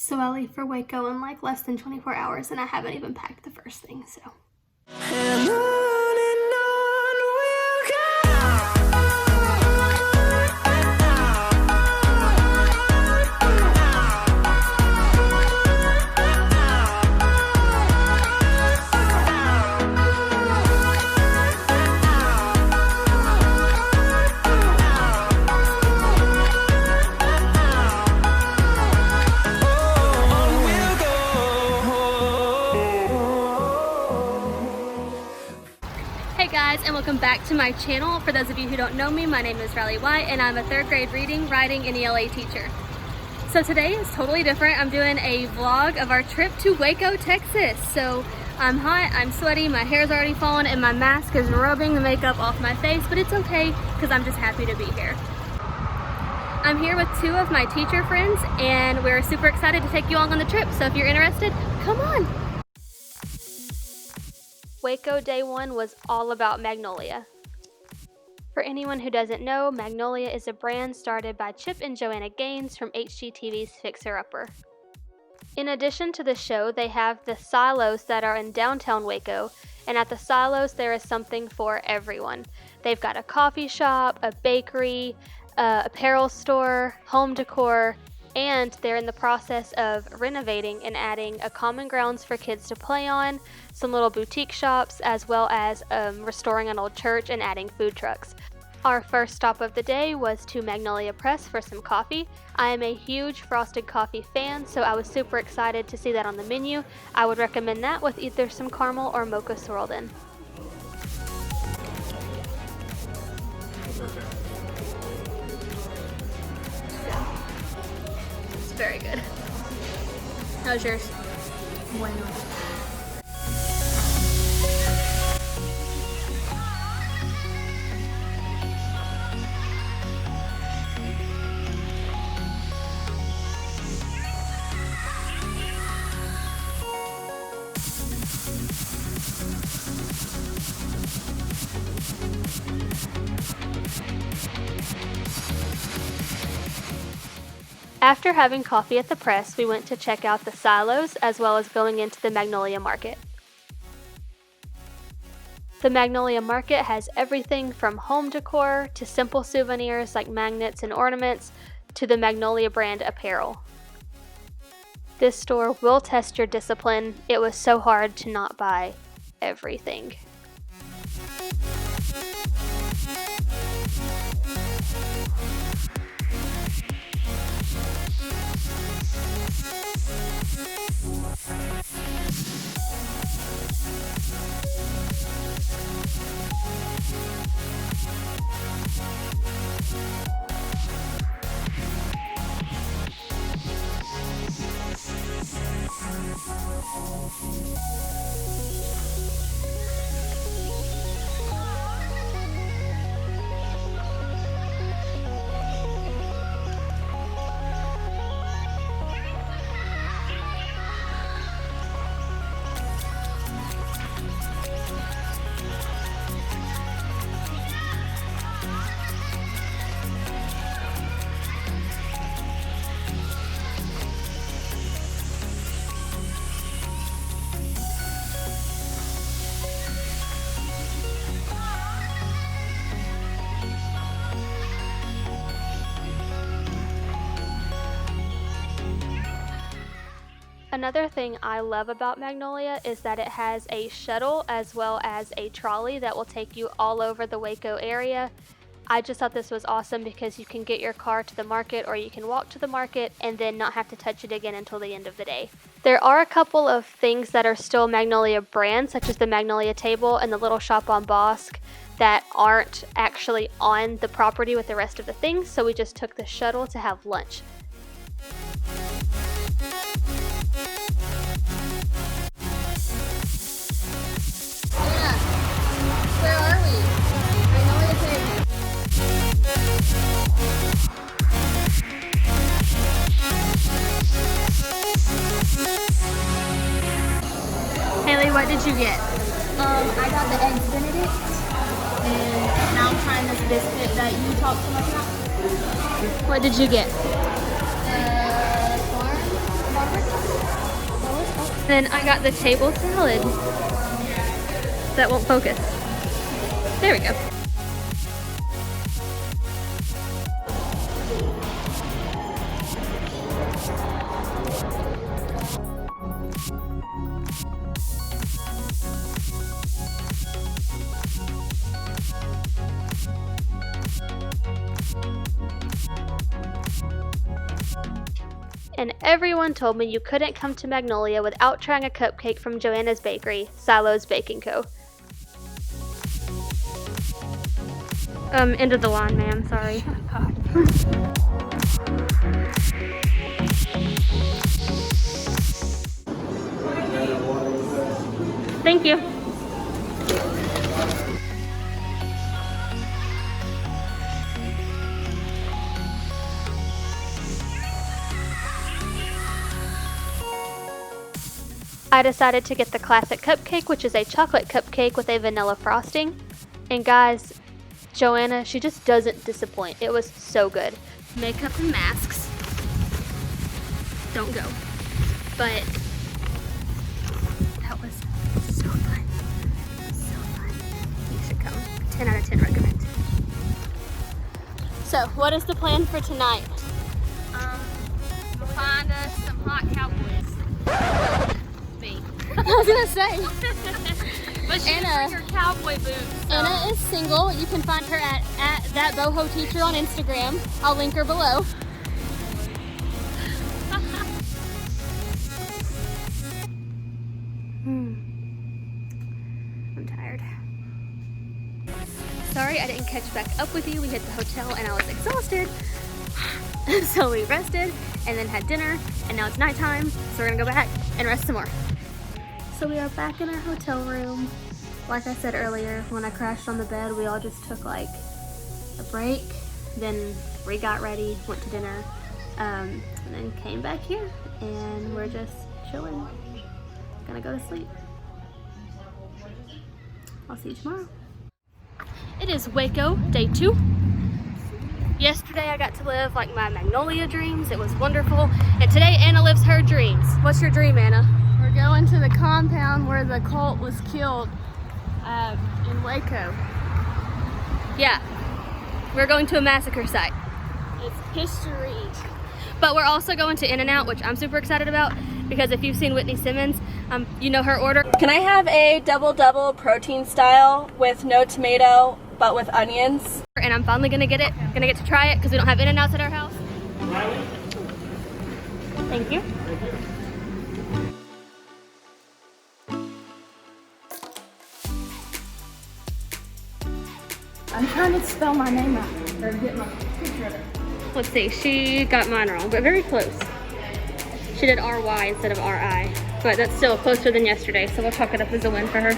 So I leave for Waco in like less than 24 hours and I haven't even packed the first thing, so. And on we'll Hey guys, and welcome back to my channel. For those of you who don't know me, my name is Riley White and I'm a 3rd grade reading, writing, and ELA teacher. So today is totally different. I'm doing a vlog of our trip to Waco, Texas. So I'm hot, I'm sweaty, my hair's already fallen, and my mask is rubbing the makeup off my face, but it's okay because I'm just happy to be here. I'm here with 2 of my teacher friends and we're super excited to take you along on the trip. So if you're interested, come on. Waco Day 1 was all about Magnolia. For anyone who doesn't know, Magnolia is a brand started by Chip and Joanna Gaines from HGTV's Fixer Upper. In addition to the show, they have the silos that are in downtown Waco, and at the silos there is something for everyone. They've got a coffee shop, a bakery, apparel store, home decor, and they're in the process of renovating and adding a common grounds for kids to play on, some little boutique shops, as well as restoring an old church and adding food trucks. Our first stop of the day was to Magnolia Press for some coffee. I am a huge frosted coffee fan, so I was super excited to see that on the menu. I would recommend that with either some caramel or mocha swirled in. Very good. How's yours? Bueno. After having coffee at the press, we went to check out the silos as well as going into the Magnolia Market. The Magnolia Market has everything from home decor to simple souvenirs like magnets and ornaments to the Magnolia brand apparel. This store will test your discipline. It was so hard to not buy everything. Another thing I love about Magnolia is that it has a shuttle as well as a trolley that will take you all over the Waco area. I just thought this was awesome because you can get your car to the market or you can walk to the market and then not have to touch it again until the end of the day. There are a couple of things that are still Magnolia brand, such as the Magnolia table and the little shop on Bosque, that aren't actually on the property with the rest of the things, so we just took the shuttle to have lunch. Where are we? Magnolia table. Haley, what did you get? I got the eggs Benedict, and now I'm trying this biscuit that you talked so much about. What did you get? Corn? Then I got the table salad. That won't focus. There we go. And everyone told me you couldn't come to Magnolia without trying a cupcake from Joanna's Bakery, Silo's Baking Co. End of the line, ma'am, sorry. Thank you. I decided to get the classic cupcake, which is a chocolate cupcake with a vanilla frosting. And guys, Joanna, she just doesn't disappoint. It was so good. Makeup and masks don't go. But that was so fun. So fun. You should come. 10 out of 10 recommend. So, what is the plan for tonight? We'll find us some hot cowboys. Me. I was gonna say. But she's Anna, your cowboy boots. So. Anna is single. You can find her at that boho teacher on Instagram. I'll link her below. I'm tired. Sorry I didn't catch back up with you. We hit the hotel and I was exhausted. So we rested and then had dinner, and now it's nighttime, so we're gonna go back and rest some more. So we are back in our hotel room. Like I said earlier, when I crashed on the bed, we all just took like a break, then got ready, went to dinner, and then came back here, and we're just chilling. Gonna go to sleep. I'll see you tomorrow. It is Waco, day 2. Yesterday I got to live like my Magnolia dreams. It was wonderful. And today Anna lives her dreams. What's your dream, Anna? We're going to the compound where the cult was killed in Waco. Yeah, we're going to a massacre site. It's history. But we're also going to In-N-Out, which I'm super excited about, because if you've seen Whitney Simmons, you know her order. Can I have a double protein style with no tomato, but with onions? And I'm finally gonna get it. Gonna get to try it because we don't have In-N-Outs at our house. Thank you. I'm trying to spell my name out or get my picture of it. Let's see, she got mine wrong, but very close. She did R-Y instead of R-I, but that's still closer than yesterday, so we'll chalk it up as a win for her.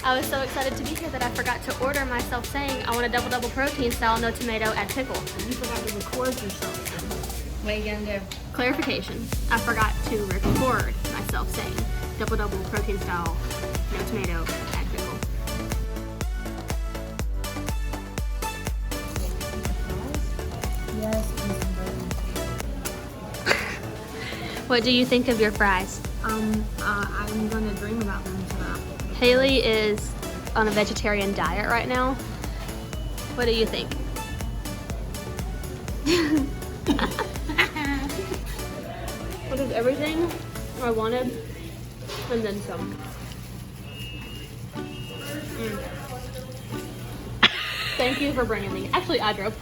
I was so excited to be here that I forgot to order myself saying I want a double protein style, no tomato, add pickle. You forgot to record yourself. What are you gonna do? Clarification. I forgot to record myself saying double protein style, no tomato, add pickle. Yes. What do you think of your fries? I'm gonna dream about them tonight. Haley is on a vegetarian diet right now. What do you think? What is everything I wanted and then some. Thank you for bringing me. Actually, I drove.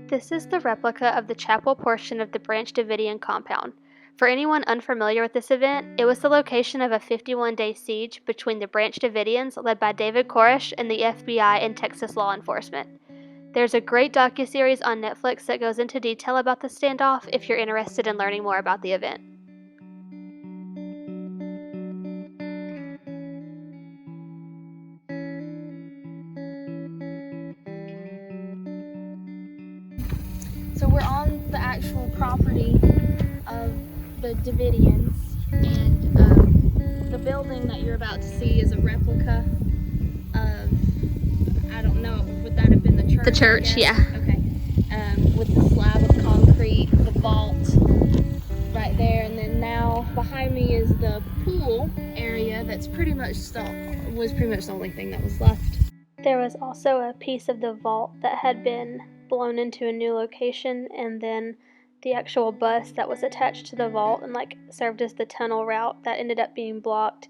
This is the replica of the chapel portion of the Branch Davidian compound. For anyone unfamiliar with this event, it was the location of a 51-day siege between the Branch Davidians led by David Koresh and the FBI and Texas law enforcement. There's a great docuseries on Netflix that goes into detail about the standoff if you're interested in learning more about the event. So we're on the actual property of the Davidians, and the building that you're about to see is a replica of, I don't know, would that have been the church? The church, yeah. Okay. With the slab of concrete, the vault right there, and then now behind me is the pool area that's pretty much was pretty much the only thing that was left. There was also a piece of the vault that had been blown into a new location, and then the actual bus that was attached to the vault and like served as the tunnel route that ended up being blocked,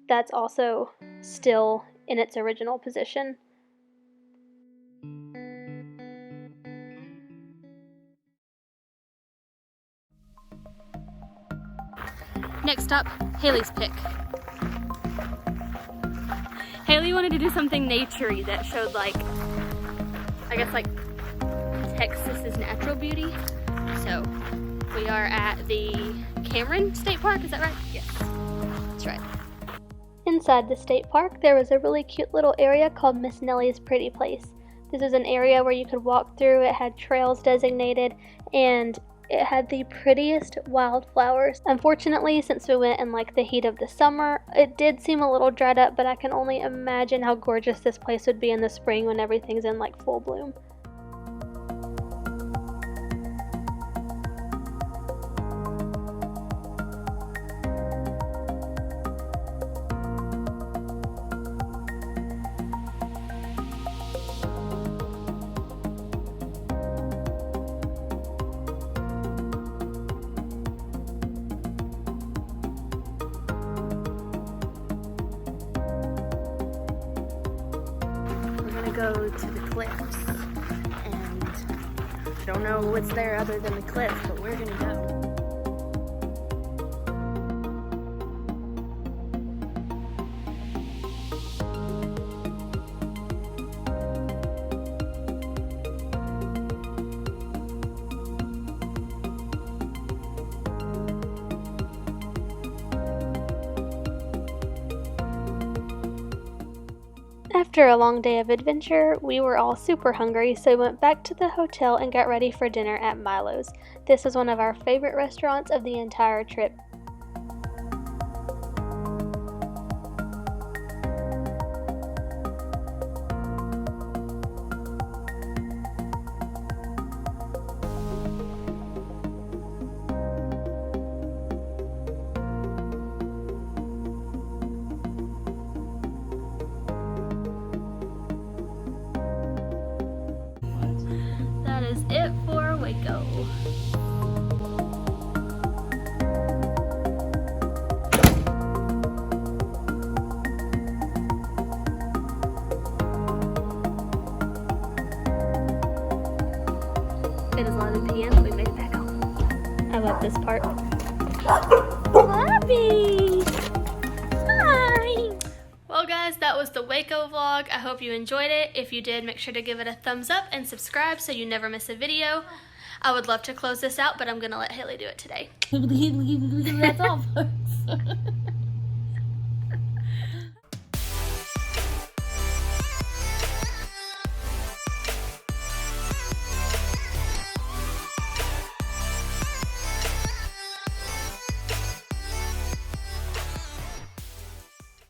that's also still in its original position. Next up, Haley's pick. Haley wanted to do something naturey that showed like, I guess like Texas's natural beauty. So we are at the Cameron State Park, is that right? Yes, that's right. Inside the state park, there was a really cute little area called Miss Nellie's Pretty Place. This is an area where you could walk through. It had trails designated, and it had the prettiest wildflowers. Unfortunately, since we went in like the heat of the summer, it did seem a little dried up, but I can only imagine how gorgeous this place would be in the spring when everything's in like full bloom. Go to the cliffs, and I don't know what's there other than the cliffs, but we're gonna go. After a long day of adventure, we were all super hungry, so we went back to the hotel and got ready for dinner at Milo's. This was one of our favorite restaurants of the entire trip. That is it for Waco. It is 11 p.m. We made it back home. I love this part. Puppy! Hi! Well guys, that was the Waco vlog. I hope you enjoyed it. If you did, make sure to give it a thumbs up and subscribe so you never miss a video. I would love to close this out, but I'm gonna let Haley do it today. That's all, folks.